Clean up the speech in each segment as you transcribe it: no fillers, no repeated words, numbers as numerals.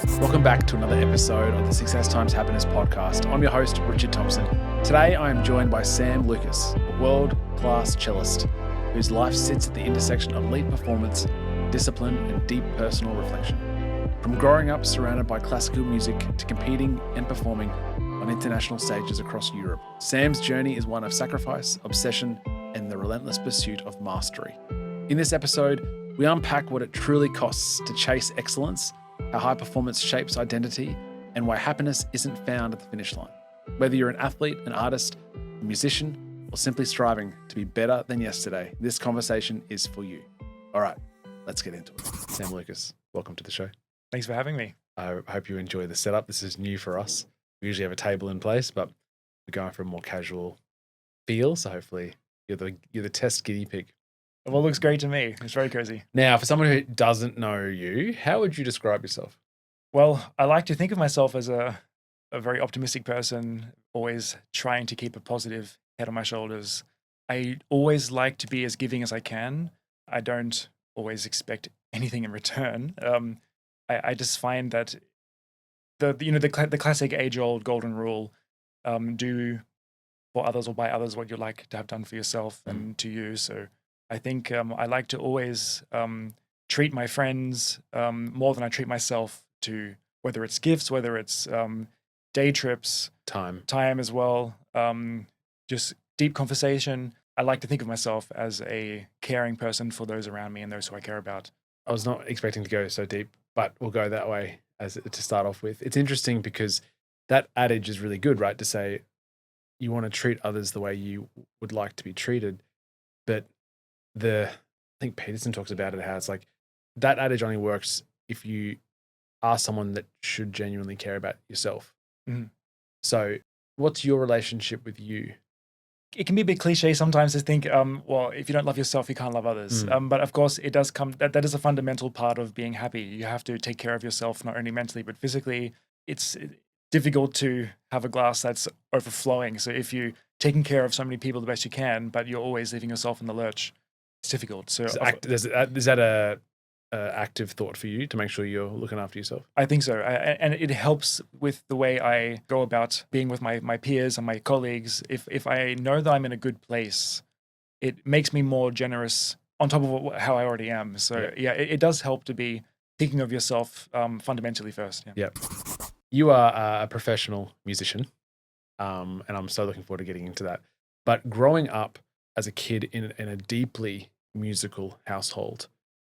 Welcome back to another episode of the Success Times Happiness podcast. I'm your host, Richard Thompson. Today, I am joined by Sam Lucas, a world-class cellist whose life sits at the intersection of elite performance, discipline, and deep personal reflection. From growing up surrounded by classical music to competing and performing on international stages across Europe, Sam's journey is one of sacrifice, obsession, and the relentless pursuit of mastery. In this episode, we unpack what it truly costs to chase excellence, how high performance shapes identity, and why happiness isn't found at the finish line. Whether you're an athlete, an artist, a musician, or simply striving to be better than yesterday, this conversation is for you. All right, let's get into it. Sam Lucas, welcome to the show. Thanks for having me. I hope you enjoy the setup. This is new for us. We usually have a table in place, but we're going for a more casual feel. So hopefully you're the test guinea pig. Well, it looks great to me. It's very cozy. Now, for someone who doesn't know you, how would you describe yourself? Well, I like to think of myself as a very optimistic person, always trying to keep a positive head on my shoulders. I always like to be as giving as I can. I don't always expect anything in return. I just find that the classic age-old golden rule, do for others or by others what you like to have done for yourself and to you. So I think I like to always treat my friends more than I treat myself, to whether it's gifts, whether it's day trips, time as well, just deep conversation. I like to think of myself as a caring person for those around me and those who I care about. I was not expecting to go so deep, but we'll go that way to start off with. It's interesting because that adage is really good, right? To say you want to treat others the way you would like to be treated. But I think Peterson talks about it, how it's like that adage only works if you are someone that should genuinely care about yourself. Mm-hmm. So what's your relationship with you? It can be a bit cliche sometimes to think, well, if you don't love yourself, you can't love others. But of course, it does come, that is a fundamental part of being happy. You have to take care of yourself, not only mentally, but physically. It's difficult to have a glass that's overflowing. So if you're taking care of so many people the best you can, but you're always leaving yourself in the lurch, it's difficult. So is that a active thought for you to make sure you're looking after yourself? I think so. And it helps with the way I go about being with my peers and my colleagues. If I know that I'm in a good place, it makes me more generous on top of how I already am. So it does help to be thinking of yourself fundamentally first. Yeah. Yep. You are a professional musician, and I'm so looking forward to getting into that. But growing up as a kid in a deeply musical household,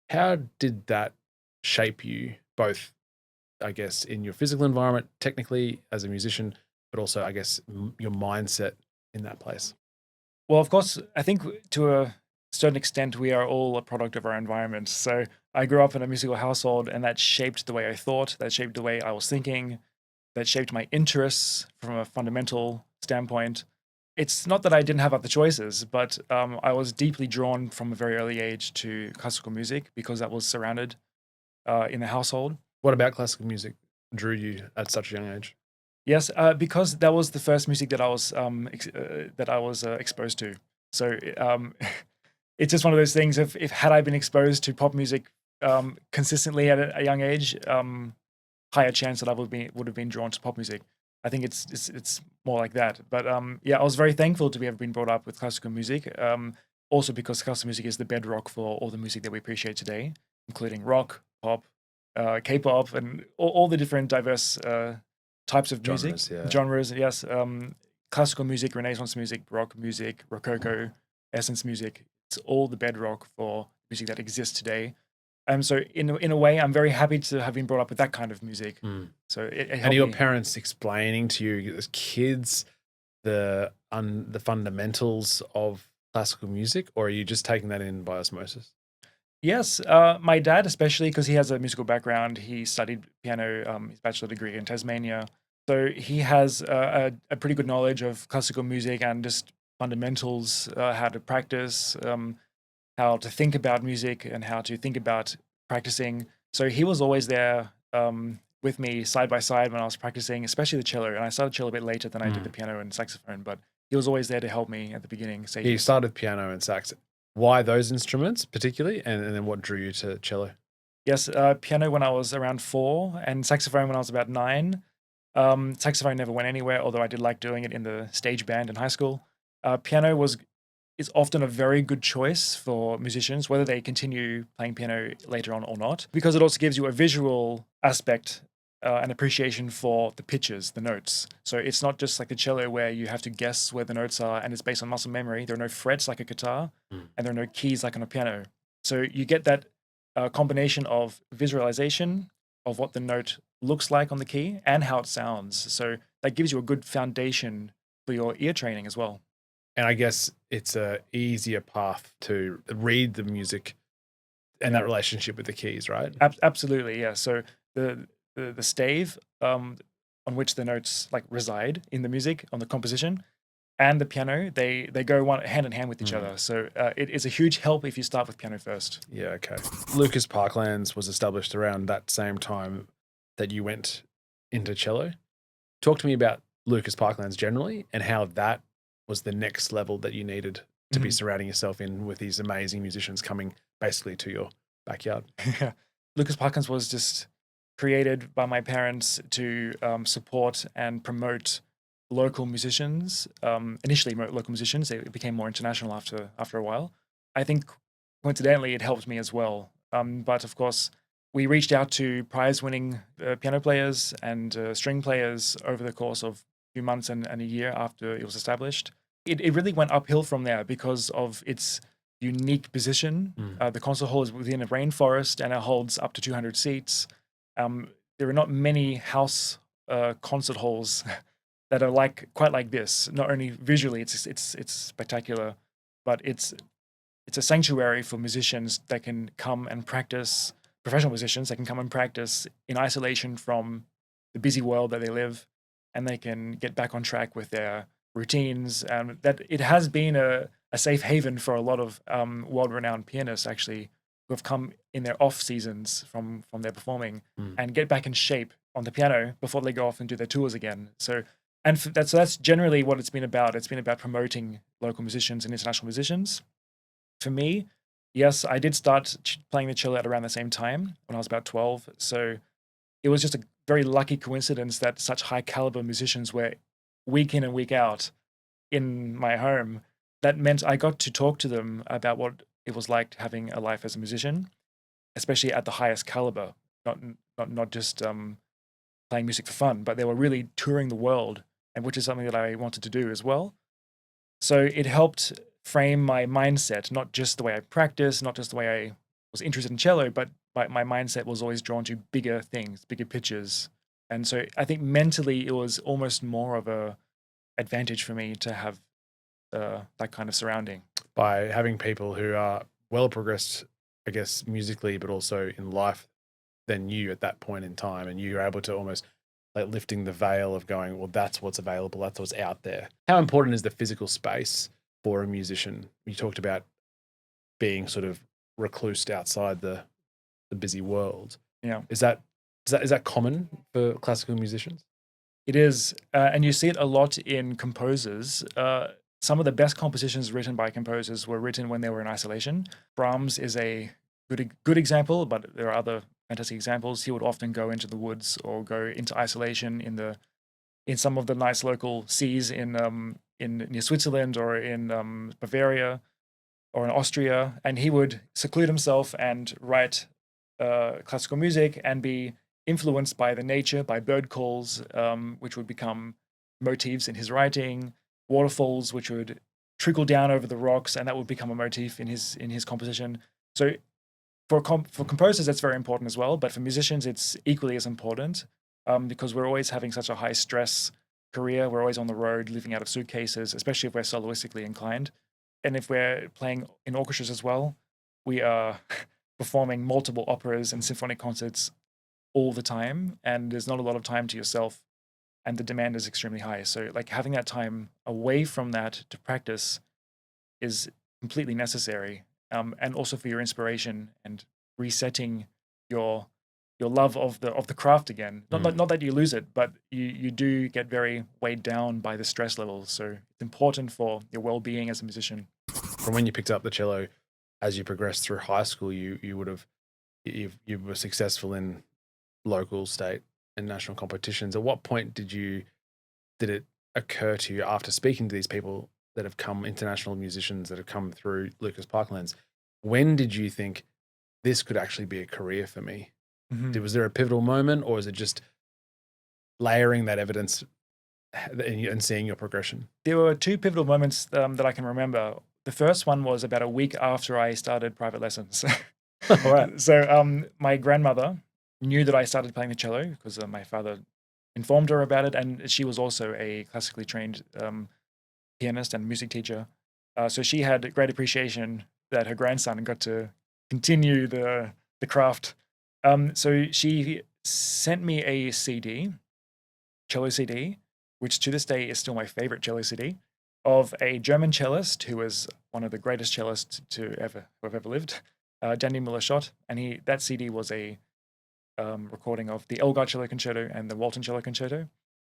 how did that shape you, both, I guess, in your physical environment, technically as a musician, but also, I guess, your mindset in that place? Well, of course, I think to a certain extent, we are all a product of our environment. So I grew up in a musical household, and that shaped the way I thought, that shaped the way I was thinking, that shaped my interests from a fundamental standpoint. It's not that I didn't have other choices, but I was deeply drawn from a very early age to classical music because that was surrounded in the household. What about classical music drew you at such a young age? Yes, because that was the first music that I was exposed to. So it's just one of those things. If had I been exposed to pop music consistently at a young age, higher chance that I would have been drawn to pop music. I think it's more like that. But I was very thankful to have been brought up with classical music. Also because classical music is the bedrock for all the music that we appreciate today, including rock, pop, K-pop, and all the different diverse types of music. Genres, yes. Classical music, Renaissance music, Baroque music, Rococo, Essence music. It's all the bedrock for music that exists today. So in a way, I'm very happy to have been brought up with that kind of music. So it helped and your me. Parents explaining to you as kids the fundamentals of classical music, or are you just taking that in by osmosis? Yes, my dad especially, because he has a musical background. He studied piano, his bachelor degree in Tasmania. So he has a pretty good knowledge of classical music and just fundamentals, how to practice, how to think about music and how to think about practicing. So he was always there with me side by side when I was practicing, especially the cello. And I started cello a bit later than I did the piano and saxophone, but he was always there to help me at the beginning. You started piano and sax. Why those instruments particularly? And then what drew you to cello? Yes, piano when I was around 4, and saxophone when I was about 9. Saxophone never went anywhere, although I did like doing it in the stage band in high school. Piano is often a very good choice for musicians, whether they continue playing piano later on or not, because it also gives you a visual aspect and appreciation for the pitches, the notes. So it's not just like the cello where you have to guess where the notes are and it's based on muscle memory. There are no frets like a guitar, and there are no keys like on a piano. So you get that combination of visualization of what the note looks like on the key and how it sounds. So that gives you a good foundation for your ear training as well. And I guess it's a easier path to read the music and that relationship with the keys, right? Absolutely, yeah. So the stave on which the notes like reside in the music, on the composition, and the piano, they go hand in hand with each other. So it is a huge help if you start with piano first. Yeah, okay. Lucas Parklands was established around that same time that you went into cello. Talk to me about Lucas Parklands generally and how that was the next level that you needed to be surrounding yourself in with these amazing musicians coming basically to your backyard. Yeah. Lucas Parklands was just created by my parents to support and promote local musicians. Initially, local musicians. It became more international after a while. I think coincidentally, it helped me as well. But of course, we reached out to prize-winning piano players and string players over the course of a few months and a year after it was established. It really went uphill from there because of its unique position. The concert hall is within a rainforest and it holds up to 200 seats. There are not many house concert halls that are quite like this. Not only visually, it's spectacular, but it's a sanctuary for musicians that can come and practice. Professional musicians that can come and practice in isolation from the busy world that they live, and they can get back on track with their routines. That it has been a safe haven for a lot of world-renowned pianists actually who have come in their off seasons from their performing and get back in shape on the piano before they go off and do their tours again. So that's generally what it's been about. It's been about promoting local musicians and international musicians. For me, yes, I did start playing the cello at around the same time when I was about 12. So it was just a very lucky coincidence that such high caliber musicians were week in and week out in my home. That meant I got to talk to them about what it was like having a life as a musician, especially at the highest caliber, not just playing music for fun, but they were really touring the world, and which is something that I wanted to do as well. So it helped frame my mindset, not just the way I practice, not just the way I was interested in cello, but my mindset was always drawn to bigger things, bigger pictures. And so I think mentally it was almost more of a advantage for me to have that kind of surrounding. By having people who are well progressed, I guess, musically, but also in life than you at that point in time, and you're able to almost like lifting the veil of going, well, that's what's available, that's what's out there. How important is the physical space for a musician? You talked about being sort of reclused outside the busy world. Yeah. Is that common for classical musicians? It is, and you see it a lot in composers. Some of the best compositions written by composers were written when they were in isolation. Brahms is a good example, but there are other fantastic examples. He would often go into the woods or go into isolation in some of the nice local seas in near Switzerland or in Bavaria or in Austria, and he would seclude himself and write classical music and be influenced by the nature, by bird calls, which would become motifs in his writing, waterfalls, which would trickle down over the rocks, and that would become a motif in his composition. So for composers, that's very important as well, but for musicians, it's equally as important because we're always having such a high stress career. We're always on the road, living out of suitcases, especially if we're soloistically inclined. And if we're playing in orchestras as well, we are performing multiple operas and symphonic concerts all the time, and there's not a lot of time to yourself, and the demand is extremely high. So like having that time away from that to practice is completely necessary, and also for your inspiration and resetting your love of the craft again. Not that you lose it, but you do get very weighed down by the stress levels. So it's important for your well-being as a musician. From when you picked up the cello, as you progressed through high school, you would have you were successful in local, state, and national competitions. At what point did it occur to you after speaking to these people that have come, international musicians that have come through Lucas Parklands? When did you think this could actually be a career for me? Mhm. Was there a pivotal moment, or is it just layering that evidence and seeing your progression? There were two pivotal moments that I can remember. The first one was about a week after I started private lessons. All right. So my grandmother knew that I started playing the cello because my father informed her about it, and she was also a classically trained pianist and music teacher. So she had great appreciation that her grandson got to continue the craft. So she sent me a CD, cello CD, which to this day is still my favorite cello CD, of a German cellist who was one of the greatest cellists who have ever lived, Daniel Müller-Schott. And that CD was a recording of the Elgar Cello Concerto and the Walton Cello Concerto.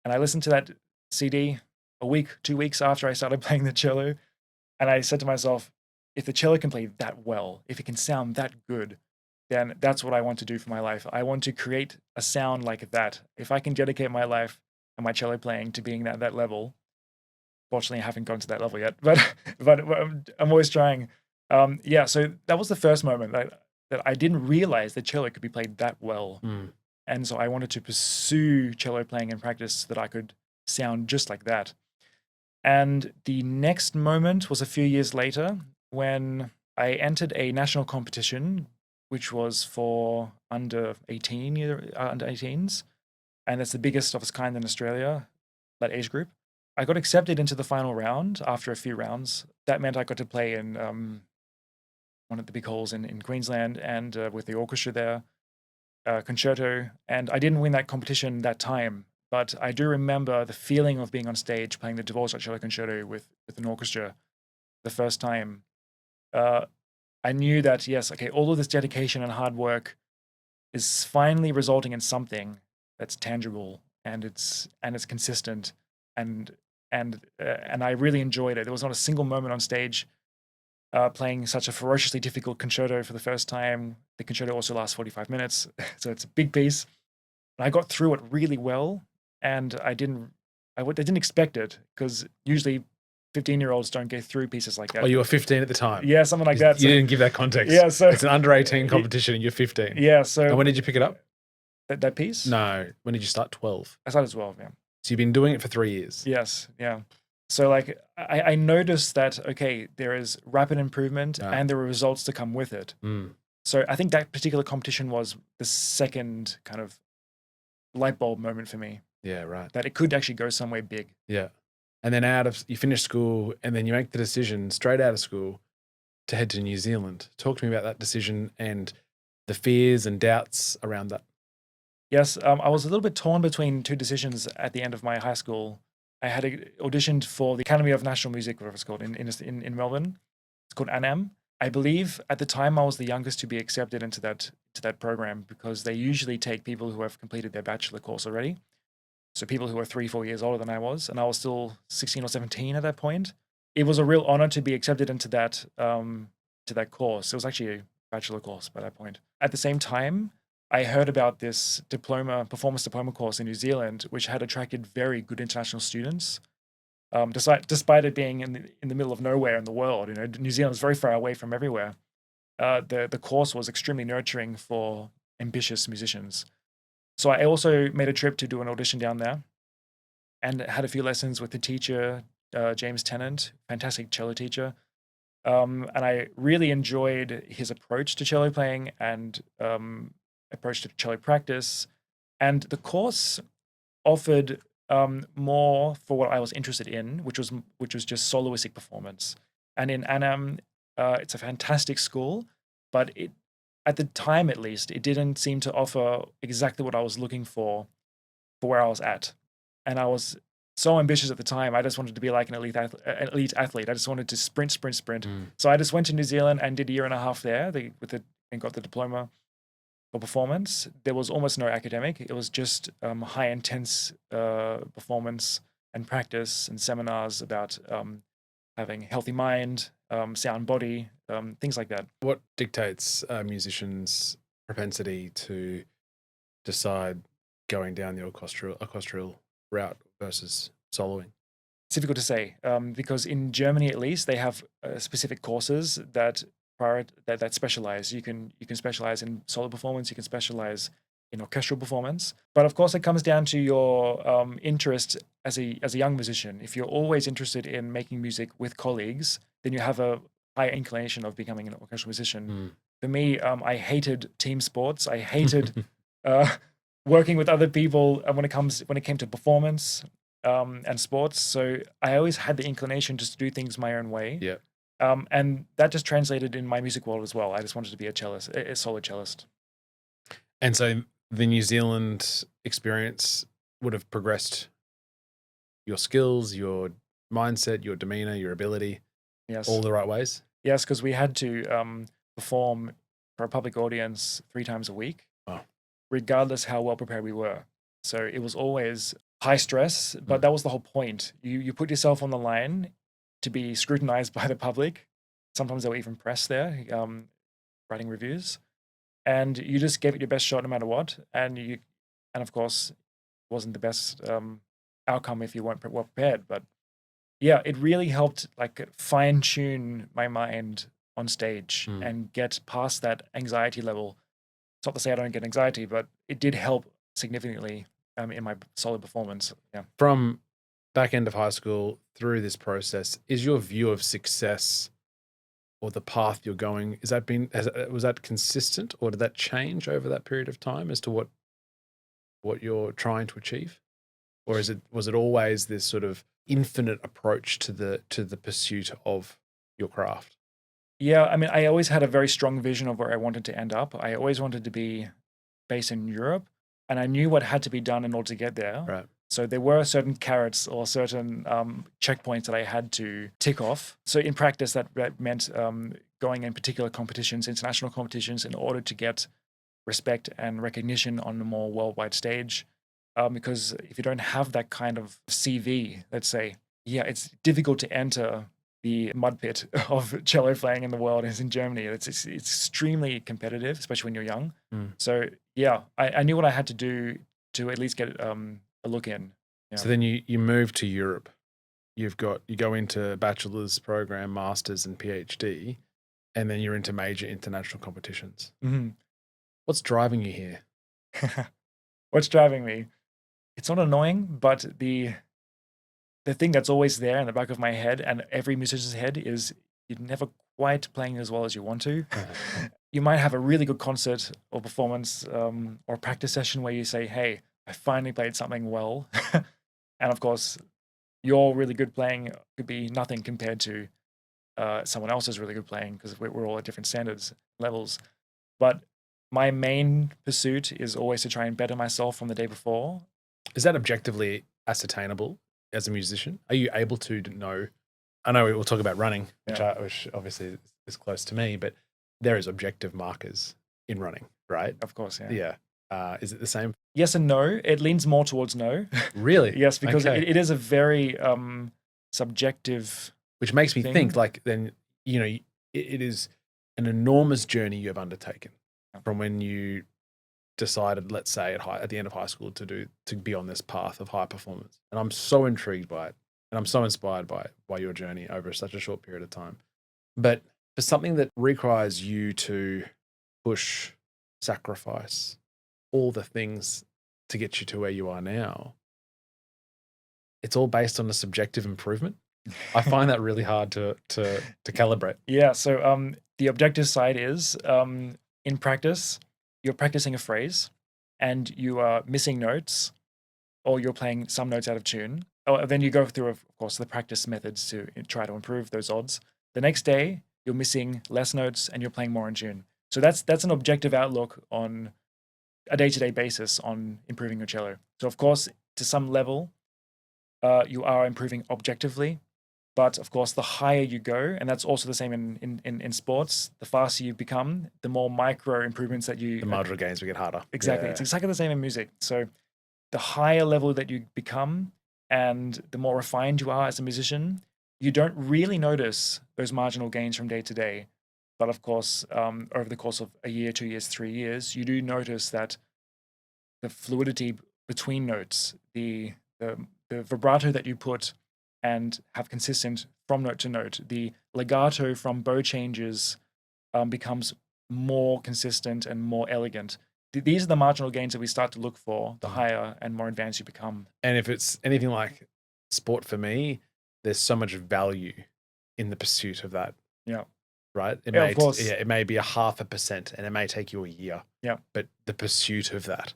And I listened to that CD a week, 2 weeks after I started playing the cello. And I said to myself, if the cello can play that well, if it can sound that good, then that's what I want to do for my life. I want to create a sound like that. If I can dedicate my life and my cello playing to being at that level, fortunately I haven't gone to that level yet, but I'm always trying. So that was the first moment that I didn't realize that cello could be played that well. And so I wanted to pursue cello playing in practice so that I could sound just like that. And the next moment was a few years later when I entered a national competition, which was for under 18s, and it's the biggest of its kind in Australia, that age group. I got accepted into the final round after a few rounds. That meant I got to play in one of the big halls in Queensland and with the orchestra there, concerto. And I didn't win that competition that time, but I do remember the feeling of being on stage playing the Dvorak Cello Concerto with an orchestra the first time. I knew that, yes, okay, all of this dedication and hard work is finally resulting in something that's tangible and it's consistent, and I really enjoyed it. There was not a single moment on stage playing such a ferociously difficult concerto for the first time. The concerto also lasts 45 minutes, so it's a big piece. And I got through it really well, and I didn't expect it, because usually 15-year-olds don't go through pieces like that. Oh, you were 15 at the time? Yeah, something like that. You didn't give that context. Yeah, so it's an under 18 competition and you're 15. Yeah, so and when did you pick it up? That piece? No, when did you start? 12. I started 12, yeah. So you've been doing it for 3 years. Yes, yeah. So like I noticed that, okay, there is rapid improvement and there are results to come with it. So I think that particular competition was the second kind of light bulb moment for me. Yeah, right. That it could actually go somewhere big. Yeah. And then you finish school, and then you make the decision straight out of school to head to New Zealand. Talk to me about that decision and the fears and doubts around that. Yes, I was a little bit torn between two decisions at the end of my high school. I had auditioned for the Academy of National Music, whatever it's called, in Melbourne. It's called ANAM. I believe at the time I was the youngest to be accepted into that program, because they usually take people who have completed their bachelor course already. So people who are 3-4 years older than I was, and I was still 16 or 17 at that point. It was a real honor to be accepted into that course. It was actually a bachelor course by that point. At the same time, I heard about this performance diploma course in New Zealand, which had attracted very good international students. Despite it being in the middle of nowhere in the world, New Zealand is very far away from everywhere. The course was extremely nurturing for ambitious musicians. So I also made a trip to do an audition down there, and had a few lessons with the teacher, James Tennant, fantastic cello teacher. And I really enjoyed his approach to cello playing and approach to cello practice. And the course offered more for what I was interested in, which was just soloistic performance. And in ANAM, it's a fantastic school, but at the time at least, it didn't seem to offer exactly what I was looking for where I was at. And I was so ambitious at the time. I just wanted to be like an elite athlete. I just wanted to sprint. So I just went to New Zealand and did a year and a half there and got the diploma for performance. There was almost no academic. It was just high intense performance and practice and seminars about having a healthy mind, sound body, things like that. What dictates a musician's propensity to decide going down the orchestral route versus soloing? It's difficult to say because in Germany, at least, they have specific courses that that specialize. You can specialize in solo performance. You can specialize in orchestral performance. But of course, it comes down to your interest as a young musician. If you're always interested in making music with colleagues, then you have a high inclination of becoming an orchestral musician. For me, I hated team sports. I hated working with other people when it came to performance and sports. So I always had the inclination just to do things my own way. Yeah. And that just translated in my music world as well. I just wanted to be a cellist, a solo cellist. And so the New Zealand experience would have progressed your skills, your mindset, your demeanor, your ability, Yes. all the right ways? Yes, because we had to perform for a public audience 3 times a week, regardless how well prepared we were. So it was always high stress, but that was the whole point. You put yourself on the line to be scrutinized by the public. Sometimes they were even press there, writing reviews, and you just gave it your best shot no matter what. And of course, it wasn't the best outcome if you weren't well prepared. But yeah, it really helped like fine tune my mind on stage and get past that anxiety level. It's not to say I don't get anxiety, but it did help significantly in my solo performance. Yeah. From back end of high school through this process, is your view of success or the path you're going, was that consistent, or did that change over that period of time as to what you're trying to achieve? Or was it always this sort of infinite approach to the pursuit of your craft? Yeah, I mean, I always had a very strong vision of where I wanted to end up. I always wanted to be based in Europe, and I knew what had to be done in order to get there. Right. So there were certain carrots or certain checkpoints that I had to tick off. So in practice, that meant going in particular competitions, international competitions, in order to get respect and recognition on a more worldwide stage. Because if you don't have that kind of CV, let's say, yeah, it's difficult to enter the mud pit of cello playing in the world is in Germany. It's extremely competitive, especially when you're young. So yeah, I knew what I had to do to at least get a look in. Yeah. So then you move to Europe. You go into bachelor's program, master's, and PhD, and then you're into major international competitions. What's driving you here? What's driving me? It's not annoying, but the thing that's always there in the back of my head and every musician's head is you're never quite playing as well as you want to. You might have a really good concert or performance or practice session where you say, hey, I finally played something well. And of course, your really good playing could be nothing compared to someone else's really good playing because we're all at different standards, levels. But my main pursuit is always to try and better myself from the day before. Is that objectively ascertainable as a musician? Are you able to know? I know we'll talk about running, which obviously is close to me, but there is objective markers in running, right? Of course, yeah. Yeah. Is it the same? Yes and no. It leans more towards no. Really? Yes, because Okay. it is a very subjective. Which makes me thing. think like then, it is an enormous journey you have undertaken from when you decided, let's say at the end of high school to be on this path of high performance. And I'm so intrigued by it. And I'm so inspired by your journey over such a short period of time. But for something that requires you to push, sacrifice, all the things to get you to where you are now, it's all based on a subjective improvement. I find that really hard to calibrate. Yeah. So the objective side is in practice, you're practicing a phrase and you are missing notes or you're playing some notes out of tune. Then you go through, of course, the practice methods to try to improve those odds. The next day, you're missing less notes and you're playing more in tune. So that's an objective outlook on a day-to-day basis on improving your cello. So of course, to some level, you are improving objectively. But of course, the higher you go, and that's also the same in sports, the faster you become, the more micro improvements that you... The marginal gains will get harder. Exactly. Yeah. It's exactly the same in music. So the higher level that you become and the more refined you are as a musician, you don't really notice those marginal gains from day to day. But of course, over the course of a year, 2 years, 3 years, you do notice that the fluidity between notes, the vibrato that you put and have consistent from note to note, the legato from bow changes becomes more consistent and more elegant. These are the marginal gains that we start to look for the higher and more advanced you become. And if it's anything like sport for me, there's so much value in the pursuit of that. Yeah. Right? Of course. It may be 0.5%, and it may take you a year. Yeah. But the pursuit of that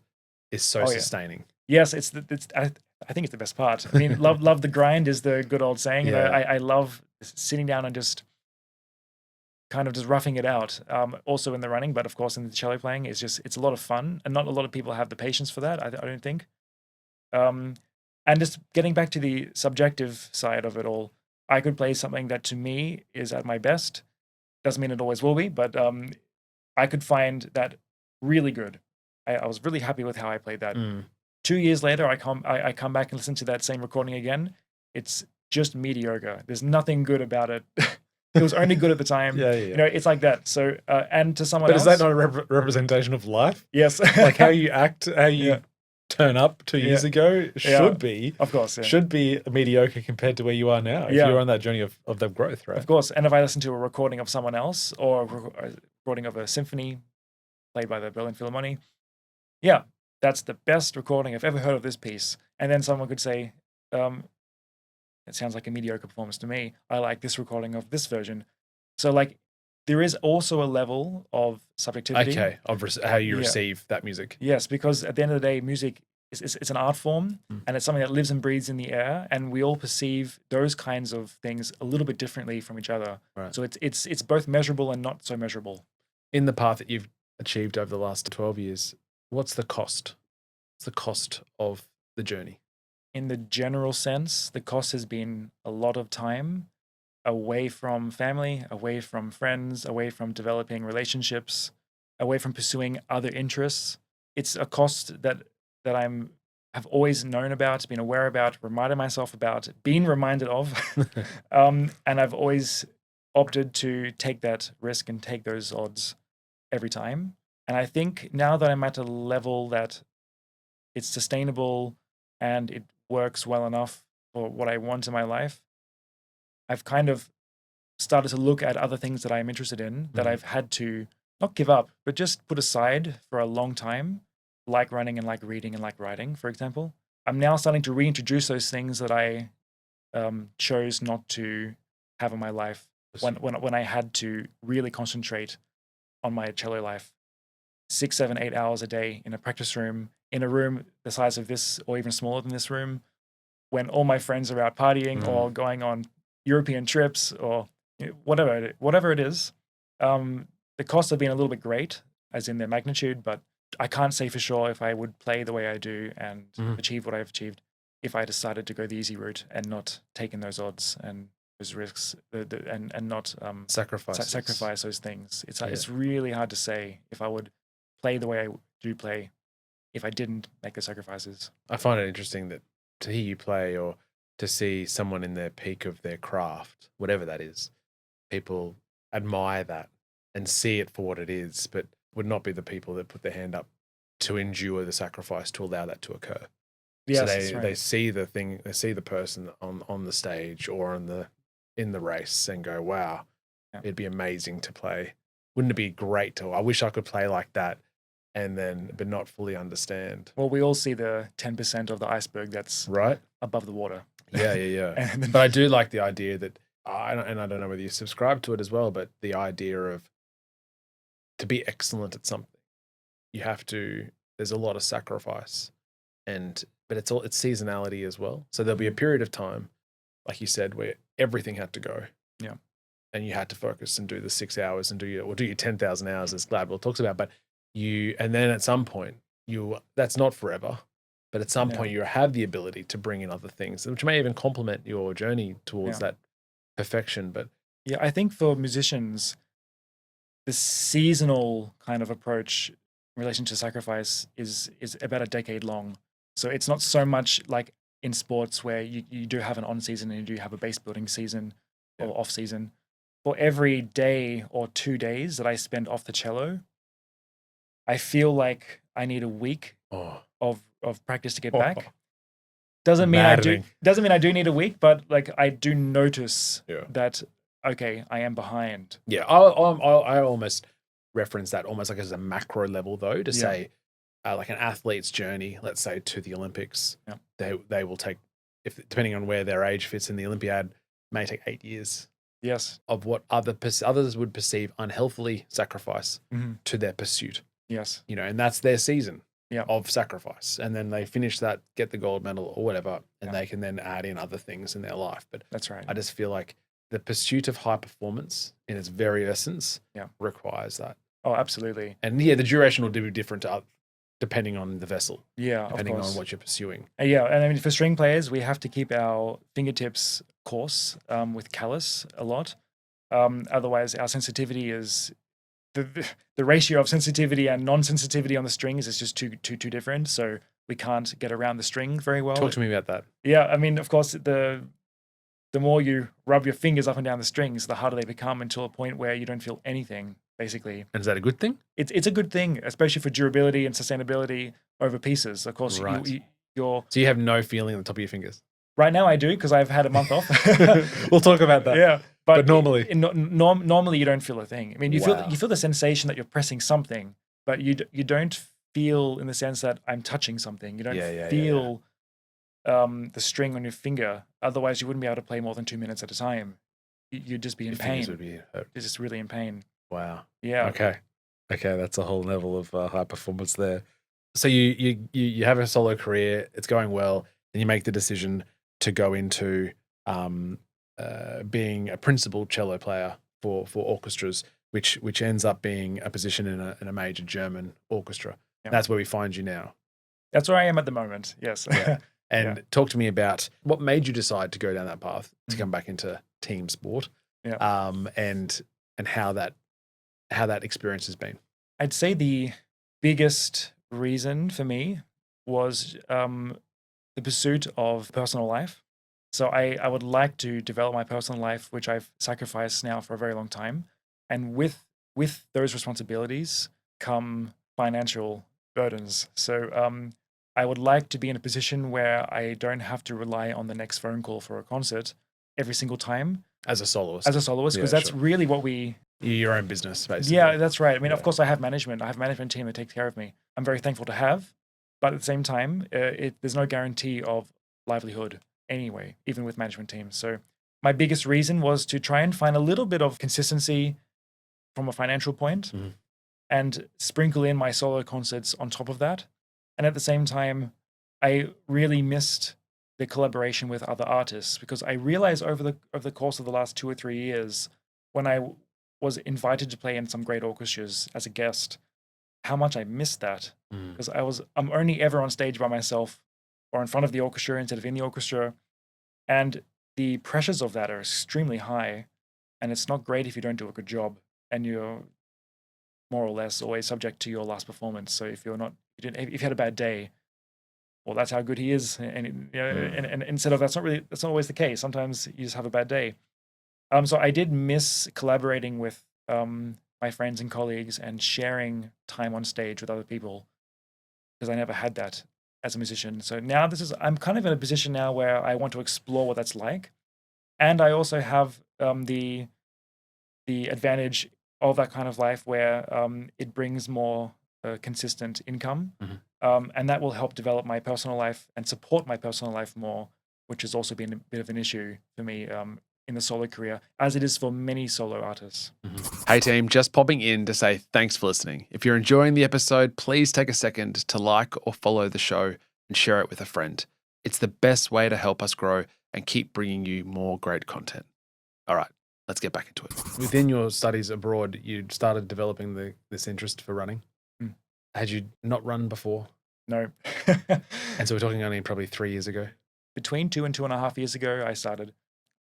is so sustaining. Yes, I think it's the best part. I mean, love the grind is the good old saying. Yeah. I love sitting down and just kind of just roughing it out. Also in the running, but of course in the cello playing, it's a lot of fun, and not a lot of people have the patience for that. I don't think. And just getting back to the subjective side of it all, I could play something that to me is at my best. Doesn't mean it always will be, but I could find that really good. I was really happy with how I played that. 2 years later, I come back and listen to that same recording again. It's just mediocre. There's nothing good about it. It was only good at the time. Yeah. You know, it's like that. So, and to someone But else, is that not a representation of life? yes, Like how you act, how you turn up 2 years Yeah. ago should be, of course, yeah. should be mediocre compared to where you are now. If Yeah. you're on that journey of the growth, right? Of course. And if I listen to a recording of someone else or a recording of a symphony played by the Berlin Philharmonic, yeah, that's the best recording I've ever heard of this piece. And then someone could say, it sounds like a mediocre performance to me. I like this recording of this version. So like there is also a level of subjectivity. Okay, of how you receive that music. Yes, because at the end of the day, music it's an art form, and it's something that lives and breathes in the air, and we all perceive those kinds of things a little bit differently from each other. Right. So it's both measurable and not so measurable. In the path that you've achieved over the last 12 years, what's the cost? What's the cost of the journey? In the general sense, the cost has been a lot of time away from family, away from friends, away from developing relationships, away from pursuing other interests. It's a cost that have always known about, been aware about, reminded myself about, been reminded of, and I've always opted to take that risk and take those odds every time. And I think now that I'm at a level that it's sustainable and it works well enough for what I want in my life, I've kind of started to look at other things that I'm interested in that I've had to not give up, but just put aside for a long time, like running and like reading and like writing, for example. I'm now starting to reintroduce those things that I chose not to have in my life when I had to really concentrate on my cello life. 6, 7, 8 hours a day in a practice room, in a room the size of this or even smaller than this room, when all my friends are out partying or going on European trips or whatever it is. The costs have been a little bit great, as in their magnitude, but I can't say for sure if I would play the way I do and achieve what I've achieved if I decided to go the easy route and not taking those odds and those risks and not sacrifice those things. It's really hard to say if I would play the way I do play if I didn't make the sacrifices. I find it interesting that to hear you play or to see someone in their peak of their craft, whatever that is, people admire that and see it for what it is, but would not be the people that put their hand up to endure the sacrifice to allow that to occur. Yes, so they see the thing, they see the person on the stage or in the race and go, wow, it'd be amazing to play. Wouldn't it be great I wish I could play like that, but not fully understand. Well, we all see the 10% of the iceberg that's right above the water. Yeah. But I do like the idea that, and I don't know whether you subscribe to it as well, but the idea of to be excellent at something, there's a lot of sacrifice, but it's seasonality as well. So there'll be a period of time, like you said, where everything had to go. Yeah. And you had to focus and do the 6 hours and do your 10,000 hours, as Gladwell talks about. But and then at some point that's not forever, but at some point you have the ability to bring in other things, which may even complement your journey towards that perfection. But yeah, I think for musicians, the seasonal kind of approach in relation to sacrifice is about a decade long. So it's not so much like in sports where you do have an on season and you do have a base building season or off season. for every day or 2 days that I spend off the cello, I feel like I need a week Oh, of practice to get Oh. back. Doesn't mean I do. Maddening. Doesn't mean I do need a week, but like I do notice Yeah. that okay, I am behind. Yeah, I almost reference that almost like as a macro level though to Yeah. say like an athlete's journey, let's say to the Olympics, Yeah. they will take, if depending on where their age fits in the Olympiad, may take 8 years Yes. of what others would perceive unhealthily sacrifice Mhm. to their pursuit, Yes. you know, and that's their season Yeah. of sacrifice. And then they finish that, get the gold medal or whatever, and Yeah. they can then add in other things in their life. But That's right. I just feel like the pursuit of high performance in its very essence Yeah. requires that. Oh, absolutely. And yeah, the duration will be different depending on the vessel, Yeah, depending of on course. what you're pursuing. Yeah, and I mean for string players, we have to keep our fingertips coarse with callus a lot. Otherwise, our sensitivity is the ratio of sensitivity and non-sensitivity on the strings is just too different. So we can't get around the string very well. Talk to me about that. Yeah, I mean, of course, the more you rub your fingers up and down the strings, the harder they become until a point where you don't feel anything, basically. And is that a good thing? It's a good thing, especially for durability and sustainability over pieces. Of course, Right. you're So you have no feeling on the top of your fingers. right now I do because I've had a month off. We'll talk about that. Yeah, But normally- normally you don't feel a thing. I mean, you Wow. feel the sensation that you're pressing something, but you don't feel in the sense that I'm touching something. You don't Yeah. feel the string on your finger. Otherwise, you wouldn't be able to play more than 2 minutes at a time. You'd just be in Your fingers pain. would be hurt. It's just really in pain. Wow. Yeah. Okay, that's a whole level of high performance there. So you have a solo career, it's going well, and you make the decision to go into being a principal cello player for orchestras, which ends up being a position in a major German orchestra. Yeah. That's where we find you now. That's where I am at the moment. Yes. Yeah. And Yeah. talk to me about what made you decide to go down that path to come back into team sport, Yeah. and how that experience has been. I'd say the biggest reason for me was the pursuit of personal life. So I would like to develop my personal life, which I've sacrificed now for a very long time. And with those responsibilities come financial burdens. So I would like to be in a position where I don't have to rely on the next phone call for a concert every single time As a soloist. because Yeah, that's sure. really what we Your own business, basically. Yeah, that's right. I mean, of Yeah. course, I have management. I have a management team that takes care of me. I'm very thankful to have, but at the same time, there's no guarantee of livelihood anyway, even with management teams. So my biggest reason was to try and find a little bit of consistency from a financial point Mhm. and sprinkle in my solo concerts on top of that. And at the same time, I really missed the collaboration with other artists because I realized over the course of the last 2 or 3 years, when I was invited to play in some great orchestras as a guest, how much I missed that Mm. because I'm only ever on stage by myself or in front of the orchestra instead of in the orchestra, and the pressures of that are extremely high, and it's not great if you don't do a good job, and you're more or less always subject to your last performance. So if you had a bad day, well, that's how good he is, and and instead of that's not always the case. Sometimes you just have a bad day. So I did miss collaborating with my friends and colleagues and sharing time on stage with other people because I never had that as a musician. So now I'm kind of in a position now where I want to explore what that's like, and I also have the advantage of that kind of life where it brings more consistent income, and that will help develop my personal life and support my personal life more, which has also been a bit of an issue for me in the solo career, as it is for many solo artists. Hey team, just popping in to say thanks for listening. If you're enjoying the episode, please take a second to like or follow the show and share it with a friend. It's the best way to help us grow and keep bringing you more great content. All right, let's get back into it. Within your studies abroad, you started developing this interest for running. Mm. Had you not run before? No. And so we're talking only probably 3 years ago. Between 2 and 2.5 years ago, I started.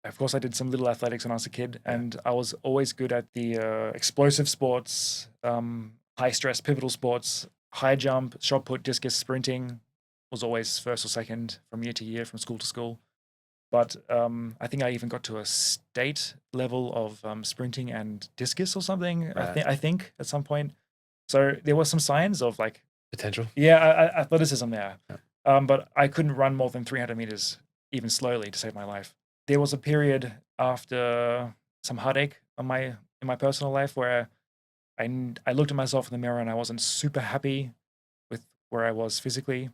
Of course, I did some little athletics when I was a kid, and I was always good at the explosive sports, high stress, pivotal sports, high jump, shot put, discus, sprinting. Was always first or second from year to year, from school to school. But I think I even got to a state level of sprinting and discus or something. Right. I think at some point. So there were some signs of like, Potential. athleticism there. Yeah. But I couldn't run more than 300 meters, even slowly, to save my life. There was a period after some heartache in my personal life where I looked at myself in the mirror and I wasn't super happy with where I was physically,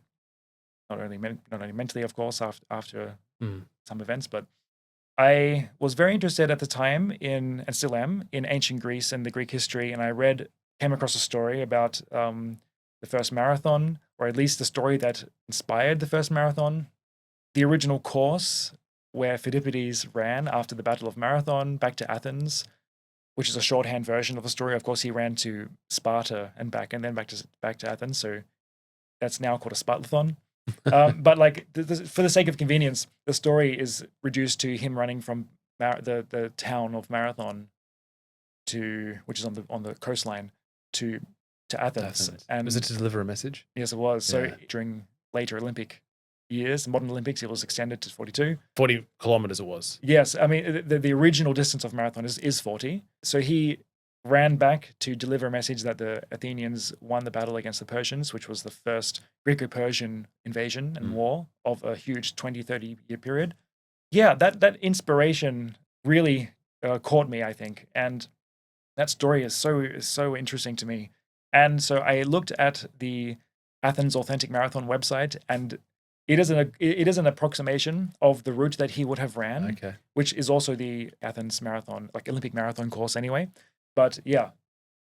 not only mentally, of course, after some events, but I was very interested at the time in, and still am, in ancient Greece and the Greek history, and I came across a story about the first marathon, or at least the story that inspired the first marathon. The original course where Phidippides ran after the Battle of Marathon back to Athens, which is a shorthand version of the story. Of course, he ran to Sparta and back, and then back to Athens. So that's now called a Spartathon. But like for the sake of convenience, the story is reduced to him running from the town of Marathon which is on the coastline to Athens. And was it to deliver a message? Yes, it was. So Yeah. during later Olympic years, modern Olympics, it was extended to 42. 40 kilometers it was. Yes, I mean the original distance of marathon is 40. So he ran back to deliver a message that the Athenians won the battle against the Persians, which was the first Greco-Persian invasion and war of a huge 20, 30-year period. Yeah, that inspiration really caught me, I think. And that story is so interesting to me. And so I looked at the Athens Authentic Marathon website, and it is an approximation of the route that he would have ran, which is also the Athens Marathon, like Olympic marathon course anyway. But yeah,